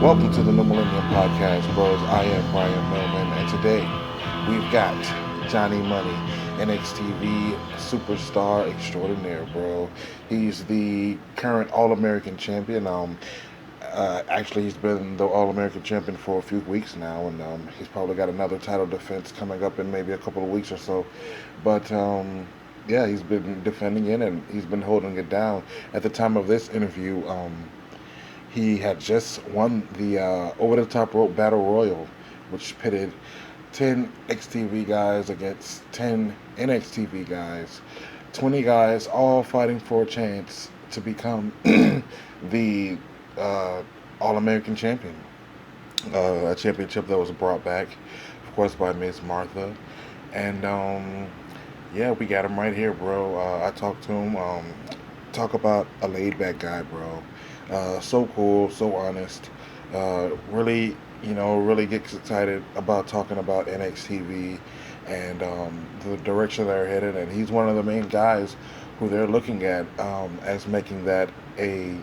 Welcome to the Millenium podcast, bros. I am Brian Millman, and today we've got Johnny Money, NXTV superstar extraordinaire, bro. He's the current All American champion. Actually, he's been the All American champion for a few weeks now, and he's probably got another title defense coming up in maybe a couple of weeks or so. But yeah, he's been defending it and he's been holding it down. At the time of this interview, he had just won the over the top rope battle royal, which pitted 10 XTV guys against 10 NXTV guys, 20 guys all fighting for a chance to become the All American champion. A championship that was brought back, of course, by Miss Martha. And yeah, we got him right here, bro. I talked to him. Talk about a laid back guy, bro. So cool, so honest. Really, really gets excited about talking about NXTV and the direction they're headed. And he's one of the main guys who they're looking at as making that a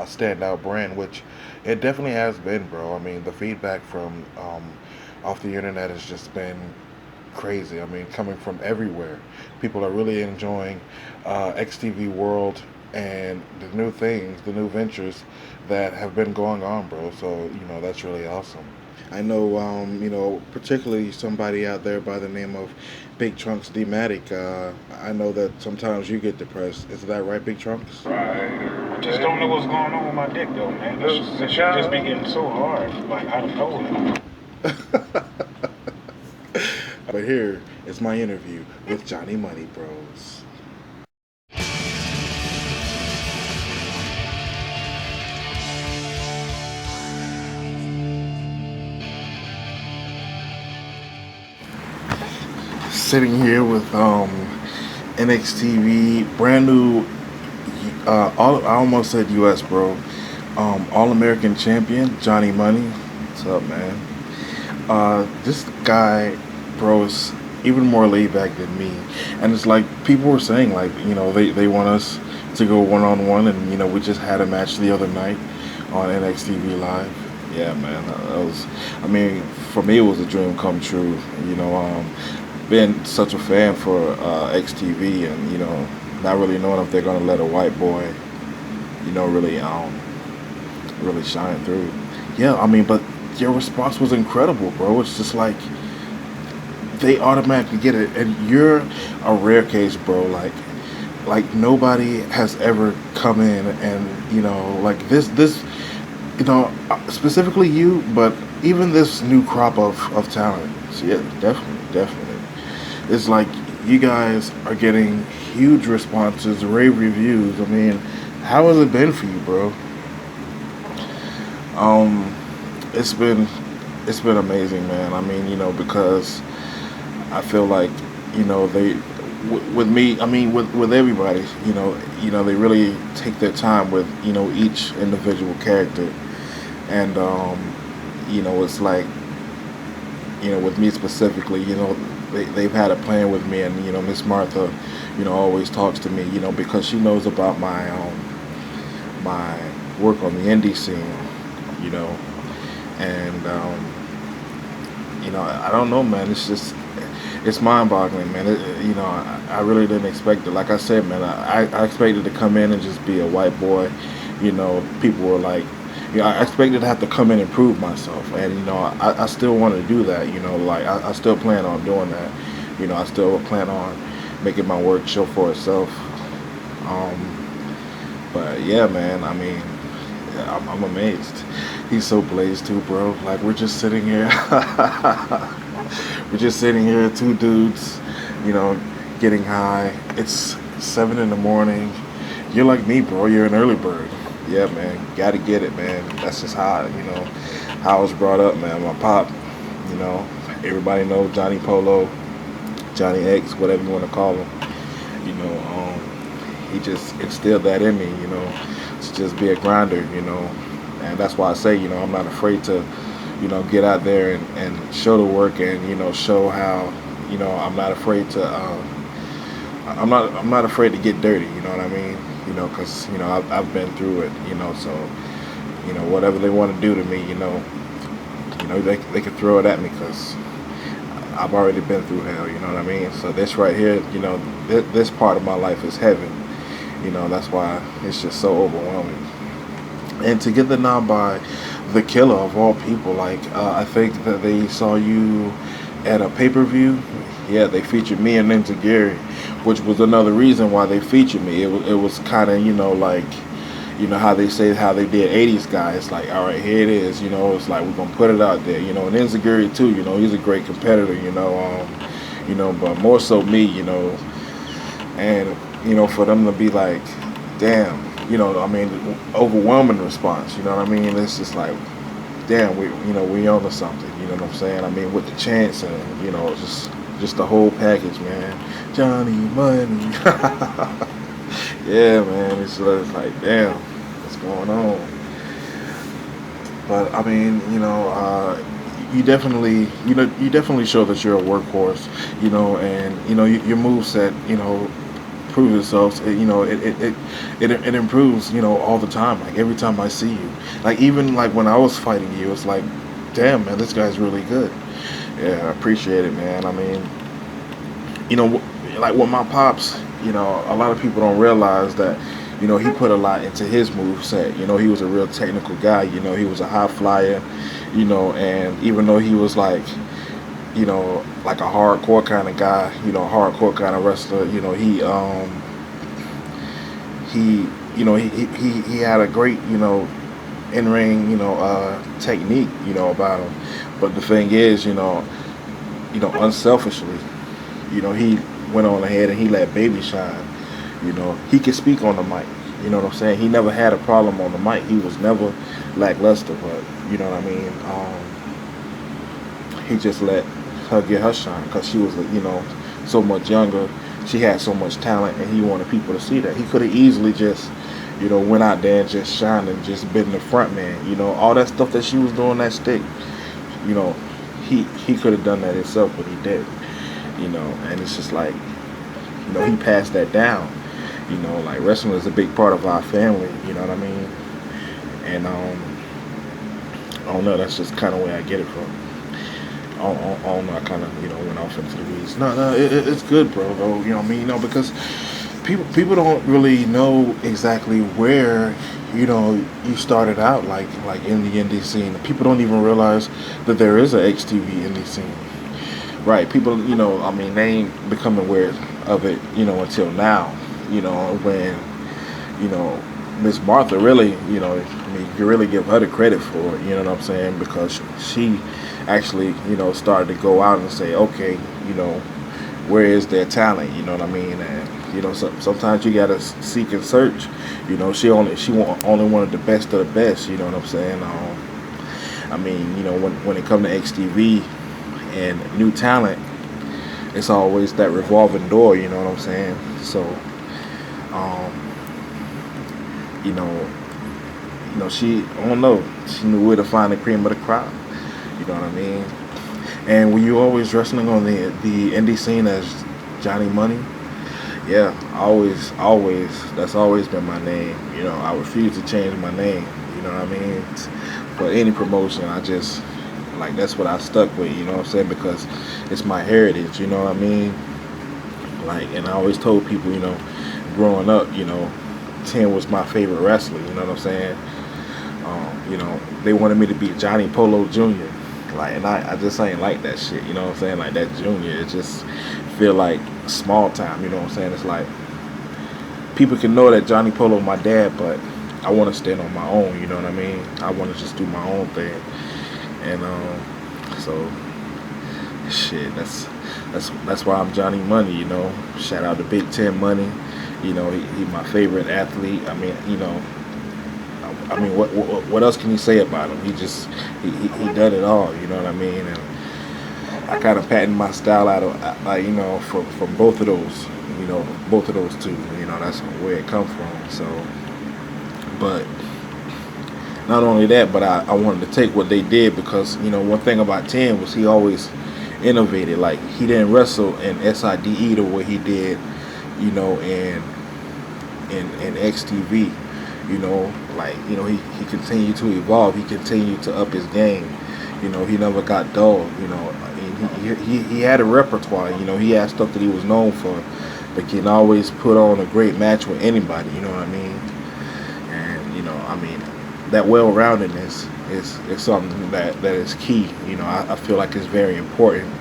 standout brand, which it definitely has been, bro. I mean, the feedback from off the internet has just been crazy. I mean, coming from everywhere, people are really enjoying XTV World and the new things, the new ventures that have been going on, bro. So that's really awesome. I know, particularly somebody out there by the name of Big Trunks D-Matic. I know that sometimes you get depressed. Is that right, Big Trunks? Right. I just don't know what's going on with my dick though, man. This shit just be getting so hard, like out of nowhere. But here is my interview with Johnny Money Bros. Sitting here with NXTV, brand new. I almost said U.S. bro. All American champion Johnny Money. What's up, man? This guy, bro, is even more laid back than me, and it's like people were saying, like they want us to go 1-on-1, and we just had a match the other night on NXTV Live. Yeah, man, that was. I mean, for me, it was a dream come true. Been such a fan for XTV, and not really knowing if they're gonna let a white boy, really shine through. Yeah, I mean, but your response was incredible, bro. It's just like they automatically get it, and you're a rare case, bro. Like nobody has ever come in and like this, specifically you, but even this new crop of talent. So yeah, definitely. It's like you guys are getting huge responses, rave reviews. I mean, how has it been for you, bro? Um, it's been amazing, man. I mean, because I feel like they with me. I mean, with everybody, they really take their time with each individual character, and it's like with me specifically, they've had a plan with me, and Miss Martha, always talks to me, because she knows about my work on the indie scene, you know, and I don't know, man. It's just it's mind-boggling, man. I really didn't expect it. Like I said, man, I expected to come in and just be a white boy. People were like, I expected to have to come in and prove myself, and I still want to do that. Like I still plan on doing that. I still plan on making my work show for itself. But yeah, man. I mean, I'm amazed. He's so blazed too, bro. Like we're just sitting here. We're just sitting here, two dudes, getting high. It's 7 in the morning. You're like me, bro. You're an early bird. Yeah, man. Gotta get it, man. That's just how I was brought up, man. My pop, everybody knows Johnny Polo, Johnny X, whatever you want to call him. He just instilled that in me, to just be a grinder, and that's why I say, I'm not afraid to, get out there and show the work and, show how, I'm not afraid to, I'm not afraid to get dirty, you know what I mean? Because, I've been through it, so you know, whatever they want to do to me, they can throw it at me because I've already been through hell. You know what I mean? So this right here, this part of my life is heaven. That's why it's just so overwhelming. And to get the nod by the killer of all people, like I think that they saw you at a pay-per-view. Yeah, they featured me and Ninja Gary, which was another reason why they featured me. It was kind of like how they say how they did 80s guys. Like, all right, here it is. It's like we're gonna put it out there. And Ninja Gary too. He's a great competitor. But more so me. And for them to be like, damn. Overwhelming response. You know what I mean? It's just like, damn, we on to something. You know what I'm saying? I mean, with the chance and just the whole package, man. Johnny Money. Yeah, man. It's just like, damn, what's going on? But I mean, you definitely show that you're a workhorse. And your moveset, proves itself. It improves, all the time. Like every time I see you, like even like when I was fighting you, it's like, damn, man, this guy's really good. Yeah, I appreciate it, man. I mean, like with my pops, a lot of people don't realize that, he put a lot into his move set. He was a real technical guy. He was a high flyer. And even though he was like a hardcore kind of guy, hardcore kind of wrestler. He had a great, in ring, technique, about him. But the thing is, unselfishly, he went on ahead and he let baby shine. He could speak on the mic. You know what I'm saying? He never had a problem on the mic. He was never lackluster, but you know what I mean. He just let her get her shine because she was, so much younger. She had so much talent, and he wanted people to see that. He could have easily just, went out there and just shined and just been the front man. All that stuff that she was doing, that stick. He could have done that himself, but he didn't. And it's just like, he passed that down. Like wrestling is a big part of our family. You know what I mean? And I don't know. That's just kind of where I get it from. I don't know. I kind of went off into the weeds. No, it's good, bro. Though you know what I mean? Because people don't really know exactly where you started out, like in the indie scene. People don't even realize that there is a XTV indie scene. Right? People, they ain't become aware of it, until now. When Miss Martha really, you really give her the credit for it. You know what I'm saying? Because she actually, started to go out and say, okay, where is their talent? You know what I mean? And sometimes you gotta seek and search. She only wanted the best of the best. You know what I'm saying? I mean, when it comes to XTV and new talent, it's always that revolving door. You know what I'm saying? So, she, I don't know, she knew where to find the cream of the crop. You know what I mean? And were you always wrestling on the indie scene as Johnny Money? Yeah, always. That's always been my name. I refuse to change my name. You know what I mean? For any promotion, I just, like, that's what I stuck with. You know what I'm saying? Because it's my heritage. You know what I mean? Like, and I always told people, growing up, 10 was my favorite wrestler. You know what I'm saying? They wanted me to be Johnny Polo Jr. Like, and I just ain't like that shit. You know what I'm saying? Like that Junior, it just feel like small time. You know what I'm saying? It's like people can know that Johnny Polo my dad, but I want to stand on my own. You know what I mean? I want to just do my own thing. And so shit, that's why I'm Johnny Money. Shout out to Big Ten Money. He my favorite athlete. I mean, what else can you say about him? He done it all. You know what I mean? And I kind of patented my style out of, from both of those. Both of those two. That's where it come from. So, but not only that, but I wanted to take what they did because one thing about 10 was he always innovated. Like he didn't wrestle in SIDE the way he did, in XTV. he continued to evolve. He continued to up his game. He never got dull. He had a repertoire. He had stuff that he was known for, but he can always put on a great match with anybody. You know what I mean? And that well-roundedness is something that is key. I feel like it's very important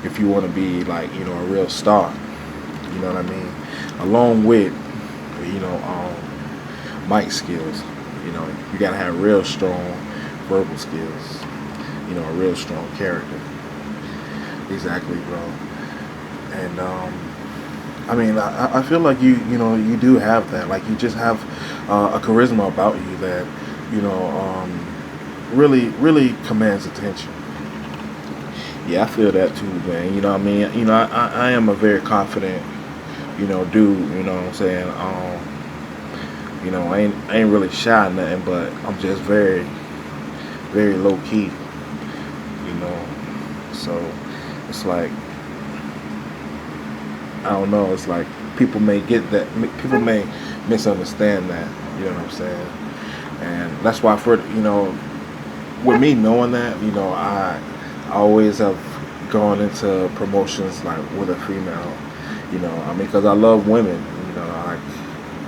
if you want to be like a real star. You know what I mean? Along with mic skills. You gotta have real strong verbal skills. A real strong character. Exactly, bro. And I feel like you do have that. Like you just have a charisma about you that really commands attention. Yeah, I feel that too, man. I am a very confident dude. You know what I'm saying? I ain't really shy or nothing, but I'm just very, very low key. So it's like I don't know. It's like people may get that. People may misunderstand that. You know what I'm saying? And that's why with me knowing that, I always have gone into promotions like with a female. Because I love women.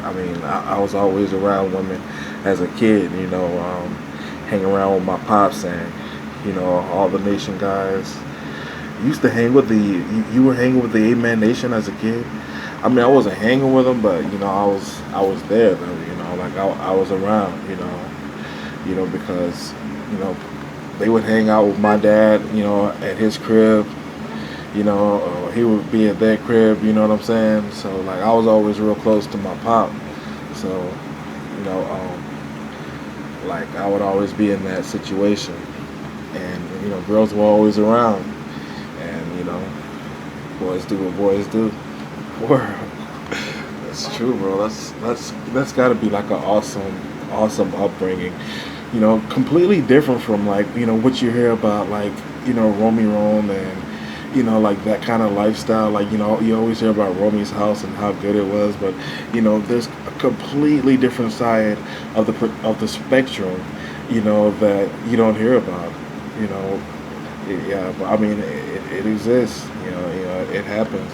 I was always around women as a kid. Hanging around with my pops and all the Nation guys. You used to hang with you were hanging with the Amen Nation as a kid. I wasn't hanging with them, but I was there though. Like I was around. Because they would hang out with my dad. At his crib. Or he would be at their crib. You know what I'm saying? So like I was always real close to my pop. So like I would always be in that situation, and girls were always around, and boys do what boys do. Word. That's true, bro. That's got to be like an awesome upbringing. Completely different from like what you hear about like Romy Rome and like that kind of lifestyle. Like you always hear about Romy's house and how good it was, but there's a completely different side of the spectrum, that you don't hear about. But it exists. It happens.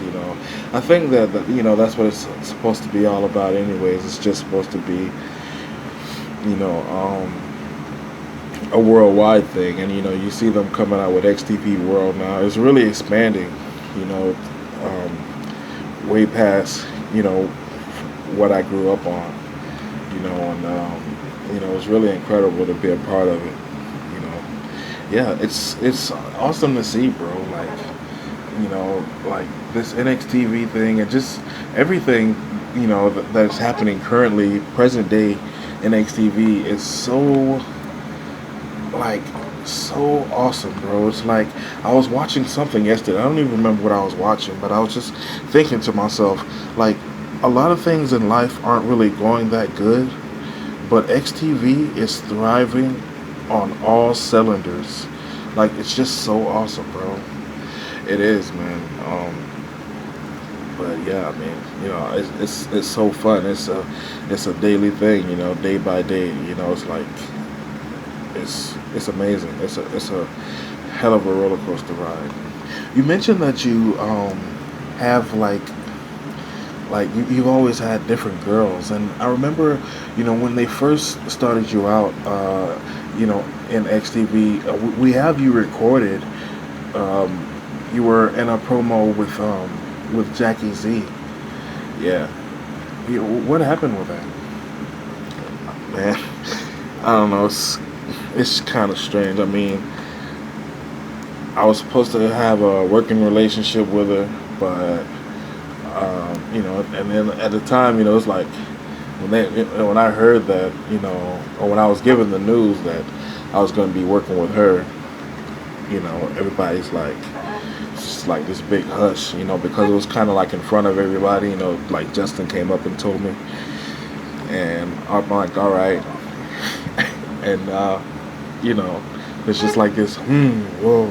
I think that that's what it's supposed to be all about. Anyways, it's just supposed to be a worldwide thing, and you see them coming out with XTP World now. It's really expanding. Way past what I grew up on. And it's really incredible to be a part of it. Yeah, it's awesome to see, bro. Like this NXTV thing and just everything, that's happening currently, present day NXTV is so awesome, bro. It's like I was watching something yesterday. I don't even remember what I was watching, but I was just thinking to myself, like, a lot of things in life aren't really going that good, but XTV is thriving on all cylinders. Like, it's just so awesome, bro. It is, man. But yeah, it's so fun. It's a daily thing, day by day. It's like it's amazing. It's a hell of a roller coaster ride. You mentioned that you have like you've always had different girls, and I remember when they first started you out in XTV, we have you recorded. You were in a promo with Jackie Z. Yeah. What happened with that? Man, I don't know. It's kind of strange. I was supposed to have a working relationship with her, but and then at the time, it's like when I heard that, or when I was given the news that I was going to be working with her, everybody's like, it's just like this big hush, because it was kind of like in front of everybody, like Justin came up and told me, and I'm like, all right, and it's just like this, whoa,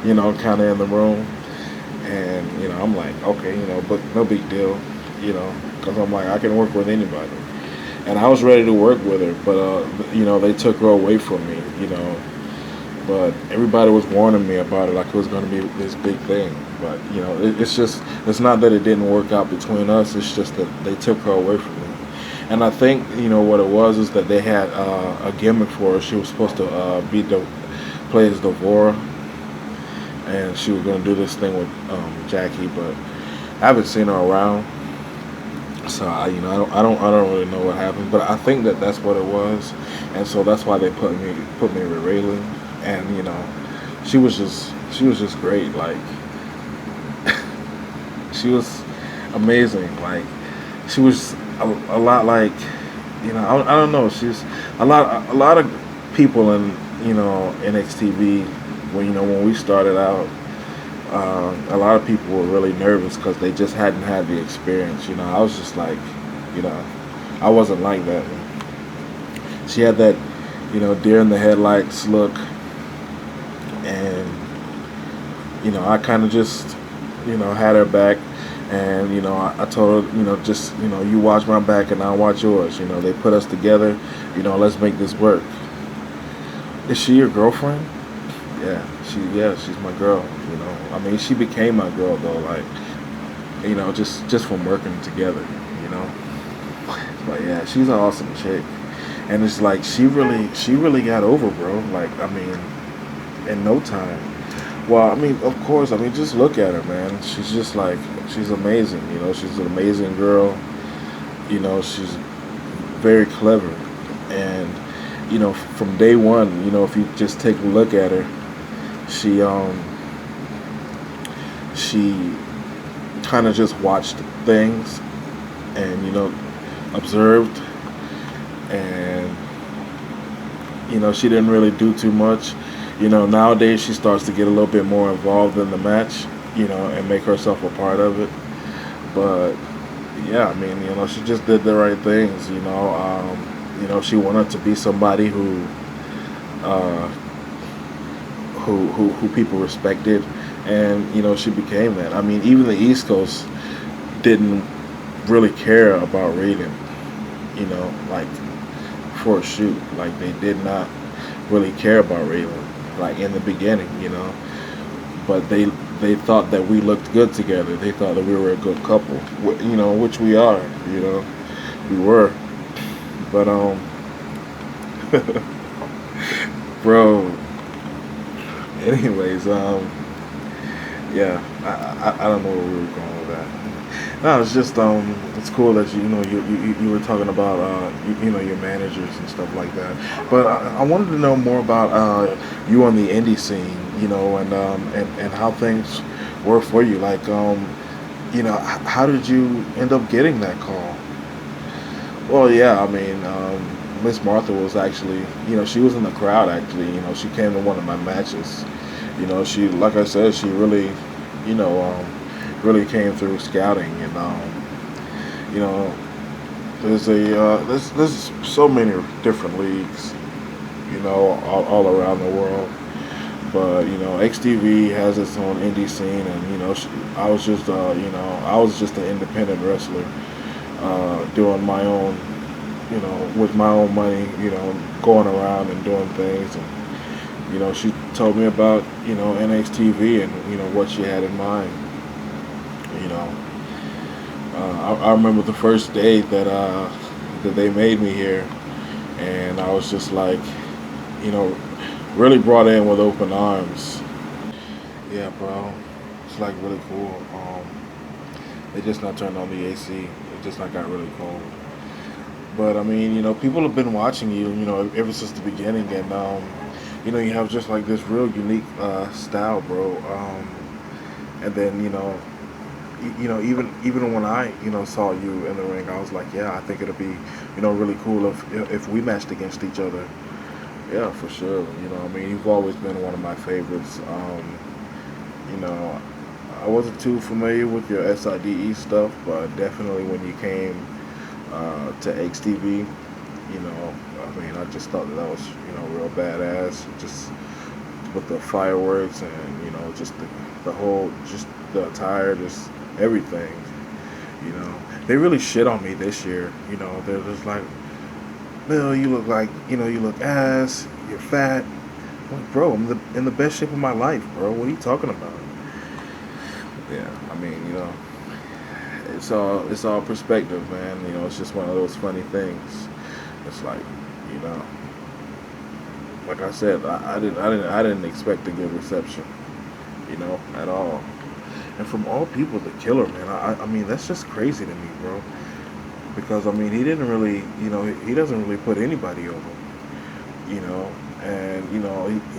kind of in the room, and I'm like, okay, but no big deal, because I'm like, I can work with anybody, and I was ready to work with her, but they took her away from me, But everybody was warning me about it, like it was going to be this big thing. But it's not that it didn't work out between us. It's just that they took her away from me. And I think what it was is that they had a gimmick for her. She was supposed to play as Devora, and she was going to do this thing with Jackie, but I haven't seen her around. So I don't really know what happened, but I think that that's what it was, and so that's why they put me with Raylan, and she was just great. Like she was amazing. Like she was a lot like I don't know. She's a lot of people in NXTV when we started out. A lot of people were really nervous because they just hadn't had the experience. I was just like, you know, I wasn't like that. She had that, deer in the headlights look, and I kind of just, had her back, and I told her, just you watch my back and I'll watch yours. They put us together. Let's make this work. Is she your girlfriend? She's my girl. I mean, she became my girl though. Like, just from working together. But yeah, she's an awesome chick, and it's like she really got over, bro. Like, I mean, in no time. Well, I mean, of course. I mean, just look at her, man. She's just like she's amazing. She's an amazing girl. She's very clever, and from day one, if you just take a look at her, she kind of just watched things and observed, and she didn't really do too much. Nowadays she starts to get a little bit more involved in the match, and make herself a part of it. But yeah, I mean, she just did the right things. She wanted to be somebody uh, who people respected, and she became that. I mean, even the East Coast didn't really care about Raiden, like for a shoot. Like they did not really care about Raiden, like in the beginning, But they thought that we looked good together. They thought that we were a good couple, which we are, we were. But bro. Anyways, yeah, I don't know where we were going with that. No, it's just it's cool that you were talking about your managers and stuff like that. But I wanted to know more about you on the indie scene, and how things were for you. Like, how did you end up getting that call? Well, yeah, I mean, Miss Martha was actually, she was in the crowd actually. She came to one of my matches. She, like I said, she really, really came through scouting, and there's so many different leagues, all around the world. But XTV has its own indie scene, and I was just, I was just an independent wrestler, doing my own, with my own money, going around and doing things. And she told me about NXTV and what she had in mind. You know, I remember the first day that they made me here, and I was just like, you know, really brought in with open arms. Yeah, bro, it's like really cool. They just not turned on the AC. It just not got really cold. But I mean, people have been watching you, ever since the beginning, and you have just like this real unique style, bro. And then even when I saw you in the ring, I was like, yeah, I think it'll be really cool if we matched against each other. Yeah, for sure. I mean, you've always been one of my favorites. You know, I wasn't too familiar with your SIDE stuff, but definitely when you came to XTV, I mean, I just thought that was real badass. Just with the fireworks and just the whole, just the attire, just everything. They really shit on me this year. They're just like, Bill, you look like, you look ass, you're fat. I'm like, bro, I'm in the best shape of my life, bro. What are you talking about? Yeah, I mean, it's all perspective, man. It's just one of those funny things. It's like, you know, like I said, I didn't expect a good reception, at all. And from all people, the killer, man. I mean, that's just crazy to me, bro. Because I mean, he didn't really, he doesn't really put anybody over, you know, and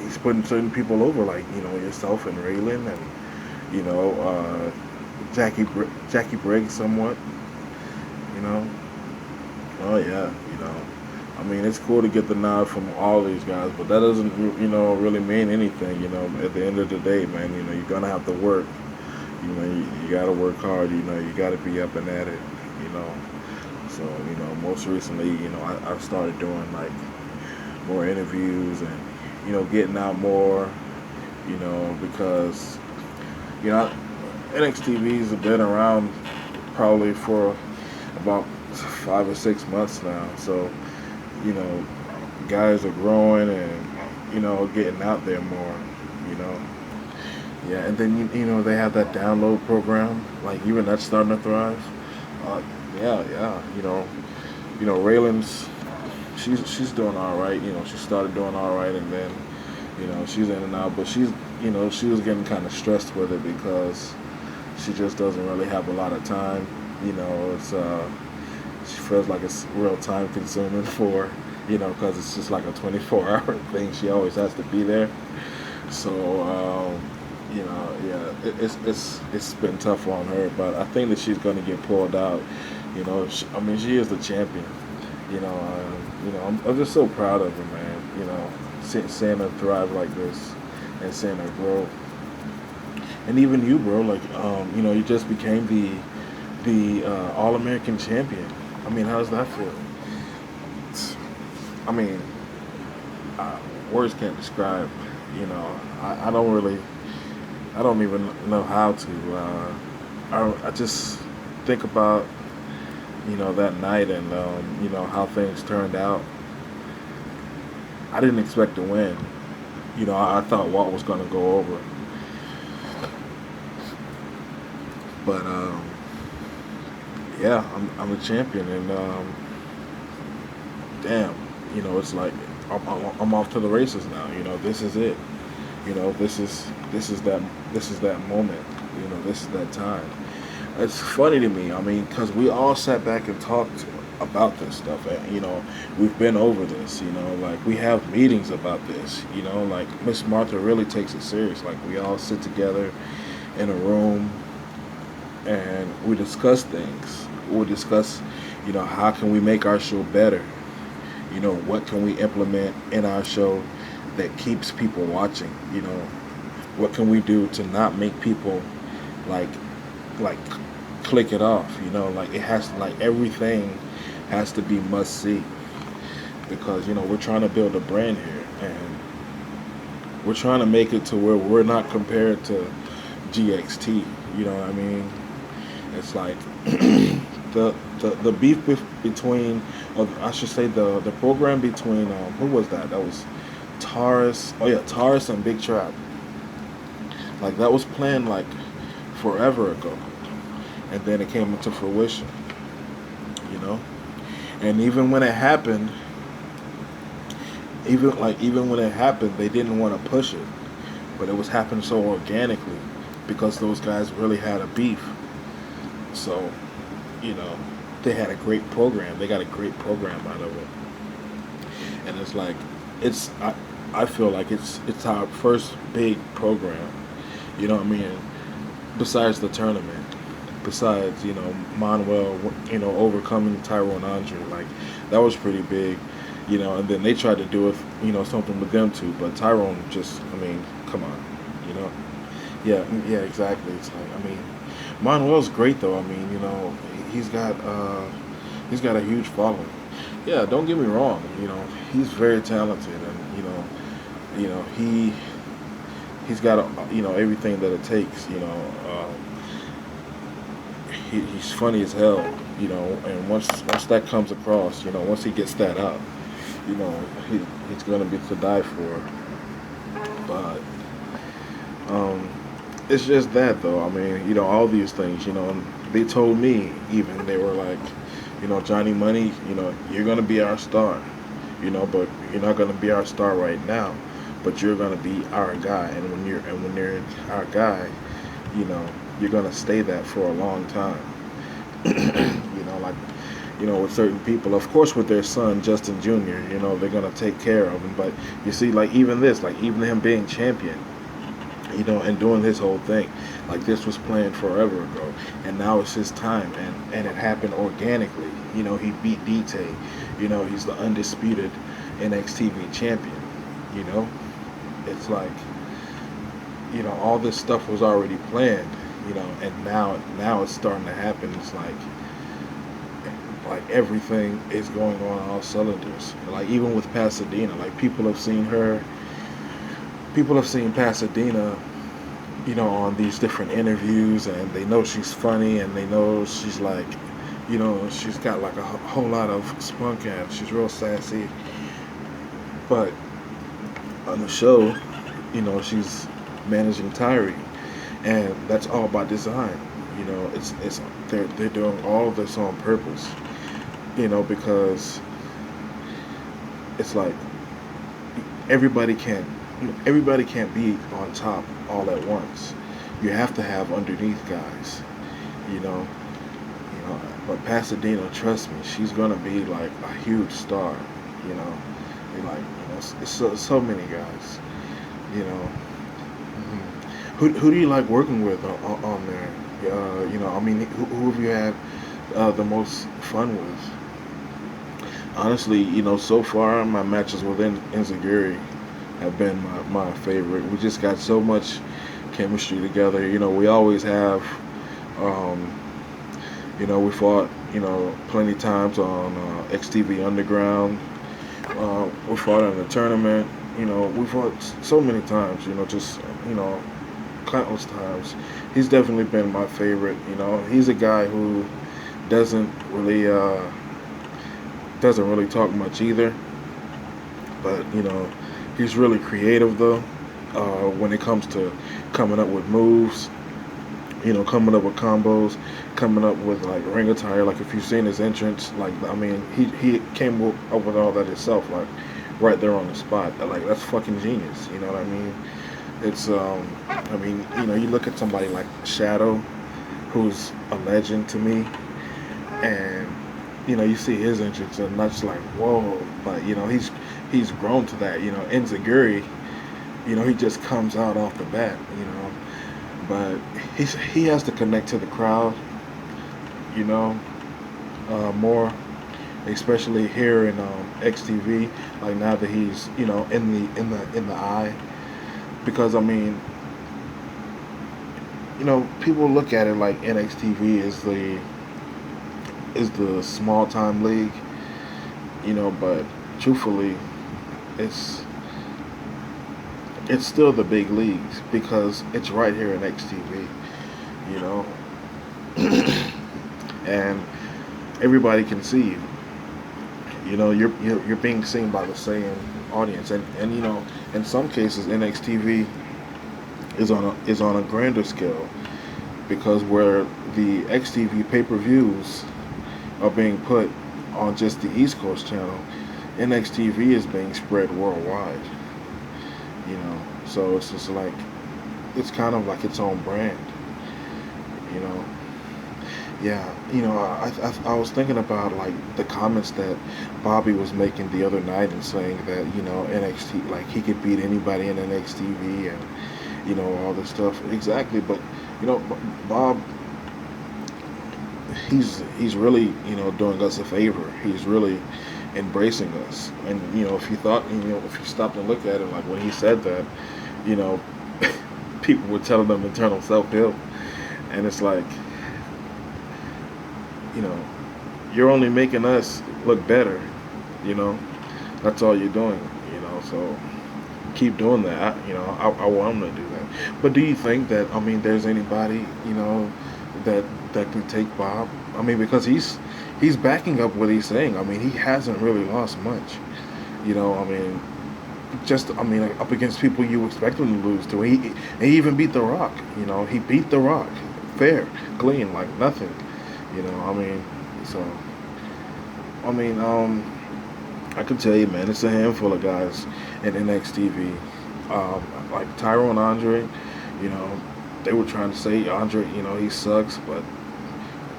he's putting certain people over, like yourself and Raylan and you know Jackie Briggs somewhat, you know. Oh yeah, I mean, it's cool to get the nod from all these guys, but that doesn't, really mean anything. At the end of the day, man, you're gonna have to work. You gotta work hard. You gotta be up and at it. You know. So, most recently, I've started doing like more interviews and, getting out more, because, you know, NXTVs have been around probably for about 5 or 6 months now. So, you know, guys are growing and, getting out there more, you know. Yeah, and then, they have that download program, like even that's starting to thrive. Uh, yeah, Raylan's, she's doing all right. She started doing all right, and then, she's in and out. But she was getting kind of stressed with it because she just doesn't really have a lot of time. It's she feels like it's real time consuming for, because it's just like a 24-hour thing. She always has to be there. So, yeah, it's been tough on her, but I think that she's going to get pulled out. I mean, she is the champion. I'm just so proud of her, man. Seeing her thrive like this and seeing her grow. And even you, bro, like, you just became the All American champion. I mean, how does that feel? I mean, words can't describe. I don't really, I don't even know how to. I just think about, that night and, how things turned out. I didn't expect to win. I thought Walt was going to go over. But, yeah, I'm a champion. And, damn, it's like I'm off to the races now. This is it. This is that moment. This is that time. It's funny to me. I mean, because we all sat back and talked about this stuff. And, we've been over this. Like we have meetings about this. Like Miss Martha really takes it serious. Like we all sit together in a room and we discuss things. We discuss, how can we make our show better? What can we implement in our show that keeps people watching? What can we do to not make people like click it off? Like it has to, like everything has to be must see because we're trying to build a brand here and we're trying to make it to where we're not compared to GXT. You know what I mean? It's like the beef between, I should say the program between who was that? That was Taurus. Oh yeah, Taurus and Big Trap. Like that was planned like forever ago, and then it came into fruition. And even when it happened, even when it happened, they didn't want to push it, but it was happening so organically because those guys really had a beef. So, they had a great program. They got a great program out of it. And it's like, I feel like it's our first big program. You know what I mean? Besides the tournament, besides, Manuel, overcoming Tyrone Andre, like that was pretty big. And then they tried to do it, something with them too, but Tyrone just, I mean, come on, yeah, exactly. It's like, I mean, Manuel's great though. I mean, he's got a huge following. Yeah, don't get me wrong. He's very talented, and he's got everything that it takes. He's funny as hell. And once that comes across, once he gets that up, you know, he's gonna be to die for. But um, it's just that though. I mean, all these things. They told me even they were like, Johnny Money, you're gonna be our star. But you're not gonna be our star right now. But you're gonna be our guy, and when you're our guy, you know, you're gonna stay that for a long time. Like with certain people, of course, with their son Justin Jr., they're gonna take care of him. But you see, like even this, like even him being champion, and doing his whole thing, like this was planned forever ago, and now it's his time, and it happened organically. He beat DT. He's the undisputed NXT champion. You know, it's like all this stuff was already planned. And now it's starting to happen. It's like everything is going on all cylinders. Like even with Pasadena, like people have seen Pasadena, on these different interviews, and they know she's funny, and they know she's like, she's got like a whole lot of spunk, and she's real sassy. But on the show, she's managing Tyree, and that's all by design. It's they're doing all of this on purpose. Because it's like everybody can't everybody can't be on top all at once. You have to have underneath guys. You know, But Pasadena, trust me, she's gonna be like a huge star. You know, it's so many guys. You know, who do you like working with on there? I mean, who have you had the most fun with? Honestly, so far my matches with Enziguri have been my favorite. We just got so much chemistry together. We always have. Um, we fought, plenty times on XTV Underground. We fought in a tournament. We fought so many times. Countless times. He's definitely been my favorite. He's a guy who doesn't really talk much either. But he's really creative though. When it comes to coming up with moves, coming up with combos, coming up with like ring attire. Like if you've seen his entrance, like I mean, he came up with all that himself, like right there on the spot. Like that's fucking genius. You know what I mean? It's I mean, you look at somebody like Shadow, who's a legend to me, and you see his entrance, and that's like whoa. But he's grown to that. Enziguri, he just comes out off the bat. But he has to connect to the crowd, more, especially here in XTV. Like now that he's in the eye, because I mean, people look at it like NXTV is the small time league, but truthfully, it's still the big leagues because it's right here in XTV, and everybody can see you. You're being seen by the same audience, and in some cases NXTV is on a grander scale because where the XTV pay-per-views are being put on just the East Coast channel, NXTV is being spread worldwide. So it's just like it's kind of like its own brand. Yeah, I was thinking about like the comments that Bobby was making the other night and saying that NXT, like he could beat anybody in NXTV and all this stuff. Exactly, but Bob, he's really doing us a favor. He's really embracing us, and if you thought if you stopped and looked at it, like when he said that, people were telling them internal self-help, and it's like you're only making us look better. That's all you're doing. So keep doing that. I want him to do that. But do you think that there's anybody that can take Bob? Because he's backing up what he's saying. He hasn't really lost much. You know, I mean, up against people you expect him to lose to. He even beat The Rock. You know, he beat The Rock, fair, clean, like nothing. You know, I mean, so I mean, I can tell you, man, it's a handful of guys in NXTV. Like Tyrone Andre, you know, they were trying to say Andre, you know, he sucks, but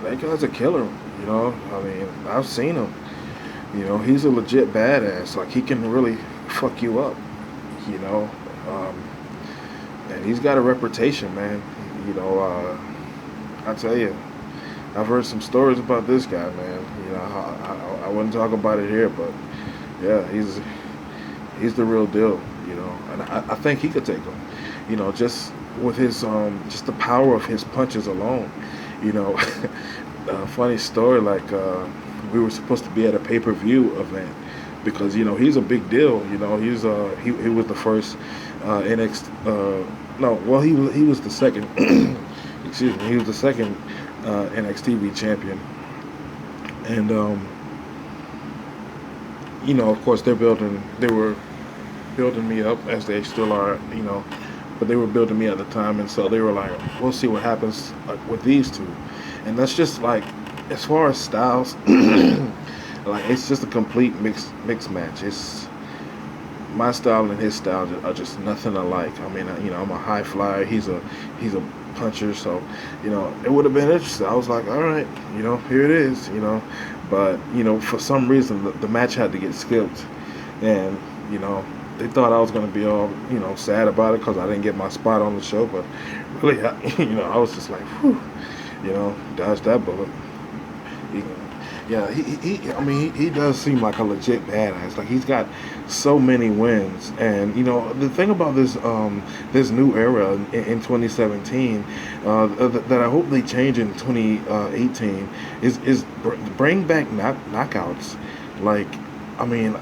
that guy's a killer. You know, I mean, I've seen him. You know, he's a legit badass. Like he can really fuck you up. You know, and he's got a reputation, man. You know, I tell you, I've heard some stories about this guy, man. You know, I wouldn't talk about it here, but yeah, he's the real deal. You know, and I think he could take him. You know, just with his just the power of his punches alone. You know, funny story. Like we were supposed to be at a pay-per-view event because you know he's a big deal. You know, he was the first NXT. No, well he was the second. Excuse me, he was the second NXT champion, and you know, of course, they were building me up as they still are, you know, but they were building me at the time, and so they were like, we'll see what happens with these two, and that's just like, as far as styles, like it's just a complete mix match. It's my style and his style are just nothing alike. I mean, you know, I'm a high flyer. He's a puncher, so you know, it would have been interesting. I was like, all right, you know, here it is, you know, but you know, for some reason the match had to get skipped, and you know, they thought I was gonna be all, you know, sad about it because I didn't get my spot on the show, but really, you know, I was just like, whew, you know, dodged that bullet. Yeah, I mean, he does seem like a legit badass. Like he's got so many wins, and you know, the thing about this new era in 2017 that I hope they change in 2018 is bring back knockouts. Like, I mean,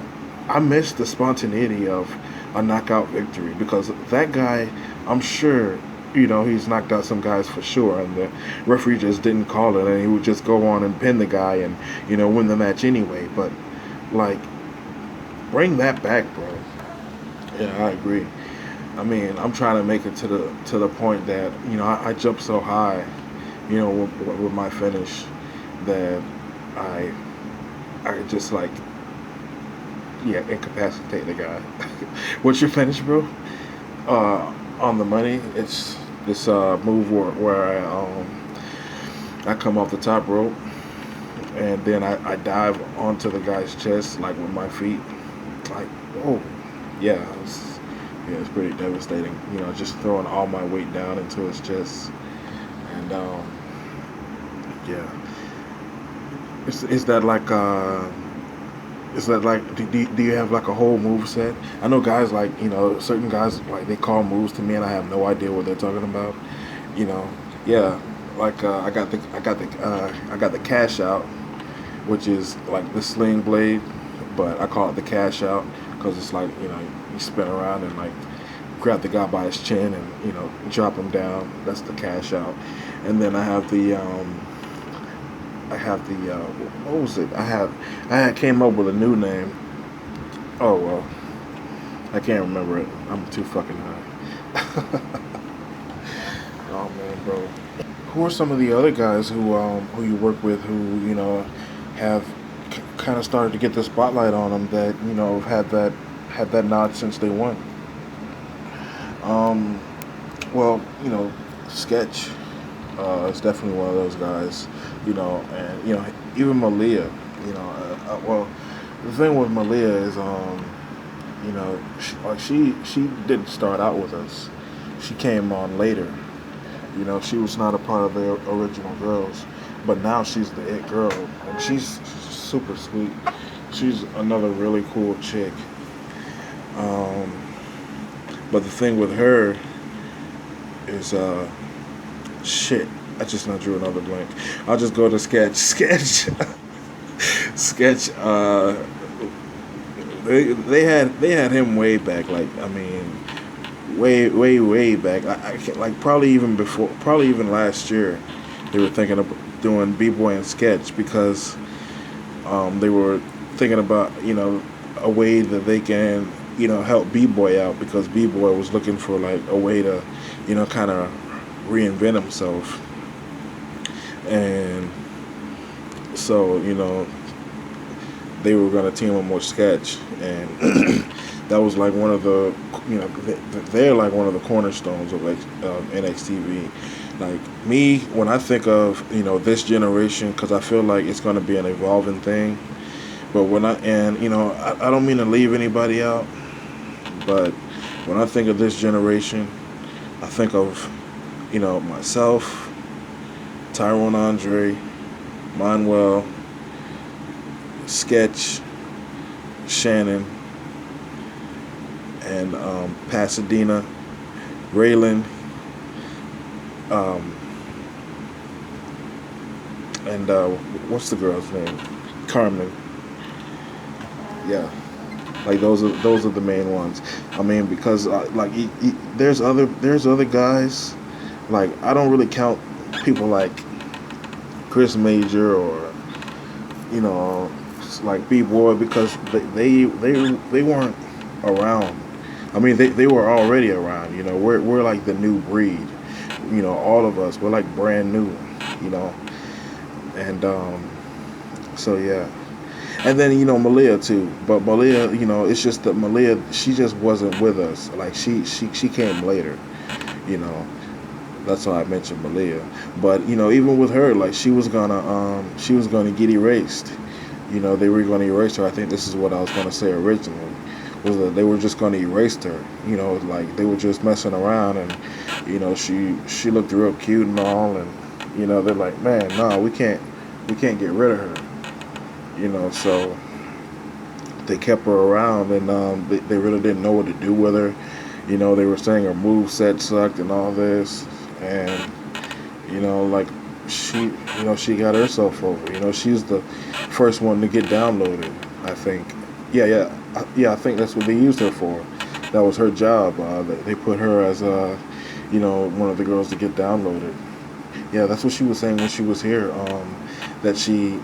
I miss the spontaneity of a knockout victory because that guy, I'm sure, you know, he's knocked out some guys for sure, and the referee just didn't call it, and he would just go on and pin the guy and, you know, win the match anyway. But, like, bring that back, bro. Yeah, I agree. I mean, I'm trying to make it to the point that, you know, I jump so high, you know, with my finish that I just, like, yeah, incapacitate the guy. What's your finish, bro? On the money, it's this move where I come off the top rope and then I dive onto the guy's chest like with my feet, like, oh yeah, it's pretty devastating, you know, just throwing all my weight down into his chest, and yeah, is that like do you have like a whole move set? I know guys like, you know, certain guys, like they call moves to me and I have no idea what they're talking about. You know, yeah, like I got the cash out, which is like the sling blade, but I call it the cash out because it's like, you know, you spin around and like grab the guy by his chin and, you know, drop him down. That's the cash out. And then I have the what was it? I had came up with a new name. Oh well, I can't remember it. I'm too fucking high. Oh man, bro. Who are some of the other guys who you work with who, you know, have kind of started to get the spotlight on them that, you know, have had that nod since they won? Well, you know, Sketch is definitely one of those guys, you know, and you know, even Malia, you know, well, the thing with Malia is, you know, she didn't start out with us. She came on later. You know, she was not a part of the original girls, but now she's the it girl, and she's super sweet. She's another really cool chick. But the thing with her is, shit. I just now drew another blank. I'll just go to Sketch. Sketch. They had him way back. Like, I mean, way back. I can't, like probably even last year, they were thinking of doing B-Boy and Sketch because they were thinking about, you know, a way that they can, help B-Boy out, because B-Boy was looking for like a way to, kind of reinvent himself. And so, they were going to team up with Sketch, and that was like one of the, they're like one of the cornerstones of like NXTV. Like me, when I think of this generation, because I feel like it's going to be an evolving thing. But I don't mean to leave anybody out, but when I think of this generation, I think of myself, Tyrone Andre, Manuel, Sketch, Shannon, and Pasadena, Raylan, um, and what's the girl's name? Carmen. Yeah, like those are the main ones. I mean, because there's other guys. Like I don't really count people like Chris Major or you know like B-Boy, because they weren't around. I mean, they were already around. We're like the new breed. All of us, we're like brand new. You know, and so yeah. And then Malia too, but Malia, it's just that Malia, she just wasn't with us. Like she came later, you know. That's why I mentioned Malia. But even with her, like she was gonna get erased. They were gonna erase her. I think this is what I was gonna say originally, was that they were just gonna erase her. Like they were just messing around, and she looked real cute and all, and they're like, man, no, we can't get rid of her. So they kept her around, and they really didn't know what to do with her. They were saying her move set sucked and all this, and like she got herself over. She's the first one to get downloaded, I think. Yeah, I think that's what they used her for. That was her job. They put her as one of the girls to get downloaded. Yeah, that's what she was saying when she was here. That she,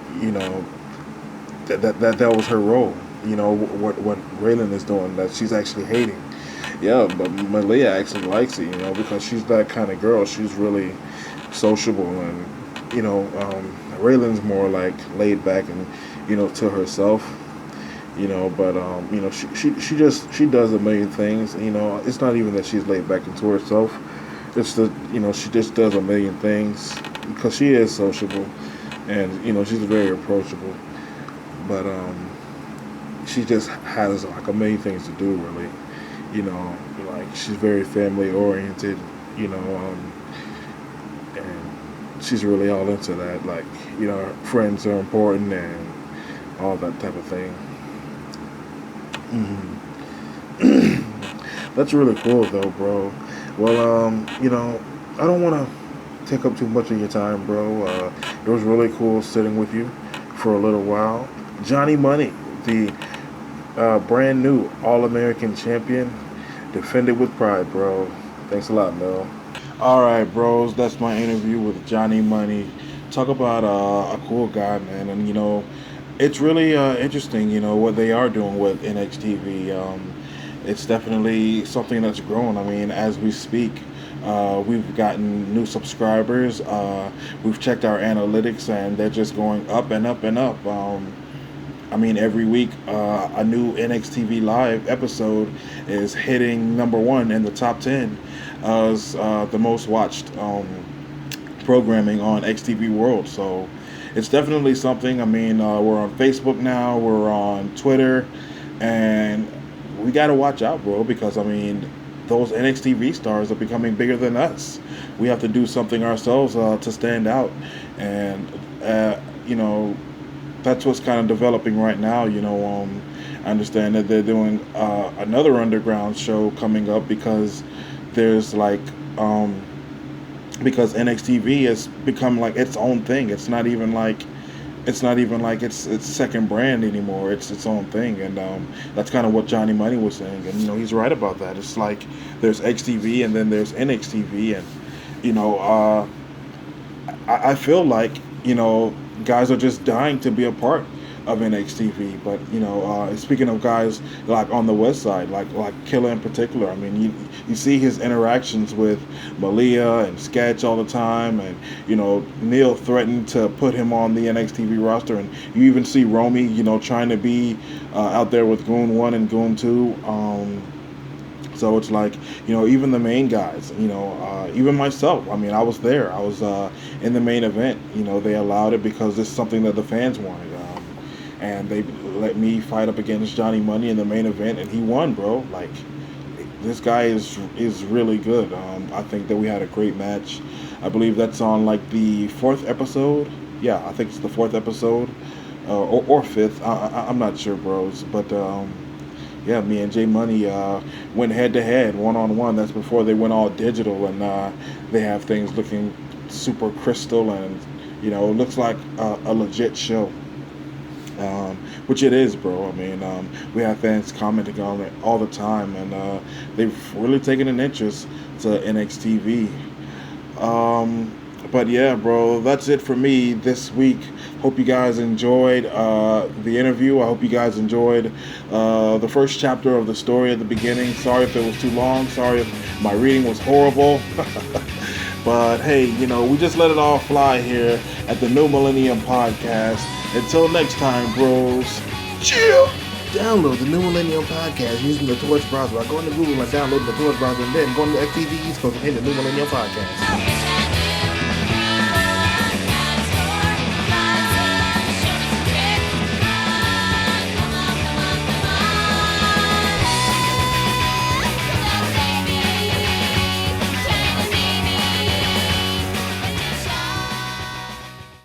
that was her role. What Raylan is doing, that she's actually hating. Yeah, but Malia actually likes it, because she's that kind of girl. She's really sociable, and Raylan's more like laid back and to herself. But she does a million things. It's not even that she's laid back and to herself. It's that she just does a million things because she is sociable, and she's very approachable. But she just has like a million things to do, really. Like she's very family oriented. And she's really all into that. Like her friends are important and all that type of thing. That's really cool, though, bro. Well, I don't want to take up too much of your time, bro. It was really cool sitting with you for a little while. Johnny Money, the brand new All-American champion, defended with pride, bro. Thanks a lot, Mel. All right, bros. That's my interview with Johnny Money. Talk about a cool guy, man. And it's really interesting. What they are doing with NXTV. It's definitely something that's grown. I mean, as we speak, we've gotten new subscribers. We've checked our analytics, and they're just going up and up and up. I mean, every week a new NXTV Live episode is hitting number one in the top 10 as the most watched programming on XTV World. So it's definitely something. I mean, we're on Facebook now, we're on Twitter, and we got to watch out, bro, because I mean, those NXTV stars are becoming bigger than us. We have to do something ourselves to stand out, and that's what's kind of developing right now. I understand that they're doing another underground show coming up because there's like because NXTV has become like its own thing. It's not even like its second brand anymore. It's its own thing, and that's kind of what Johnny Money was saying, and he's right about that. It's like there's XTV and then there's NXTV, and I feel like guys are just dying to be a part of NXTV. But speaking of guys like on the West Side, like Killer in particular, I mean, you see his interactions with Malia and Sketch all the time, and Neil threatened to put him on the NXTV roster, and you even see Romy, trying to be out there with Goon 1 and Goon 2. So it's like, even the main guys, even myself. I mean, I was there. I was in the main event. They allowed it because it's something that the fans wanted. And they let me fight up against Johnny Money in the main event, and he won, bro. Like, this guy is really good. I think that we had a great match. I believe that's on, like, the 4th episode. Yeah, I think it's the 4th episode. Or 5th. I'm not sure, bros. But, yeah, me and J Money went head-to-head, one-on-one. That's before they went all digital, and they have things looking super crystal, and, it looks like a legit show. Which it is, bro. I mean, we have fans commenting on it all the time, and they've really taken an interest to NXTV. But yeah, bro, that's it for me this week. Hope you guys enjoyed the interview. I hope you guys enjoyed the first chapter of the story at the beginning. Sorry if it was too long. Sorry if my reading was horrible. But hey, we just let it all fly here at the New Millennium Podcast. Until next time, bros. Chill. Download the New Millennium Podcast using the Torch browser. I go into Google and download the Torch browser, and then go to the FTV East Coast and hit the New Millennium Podcast.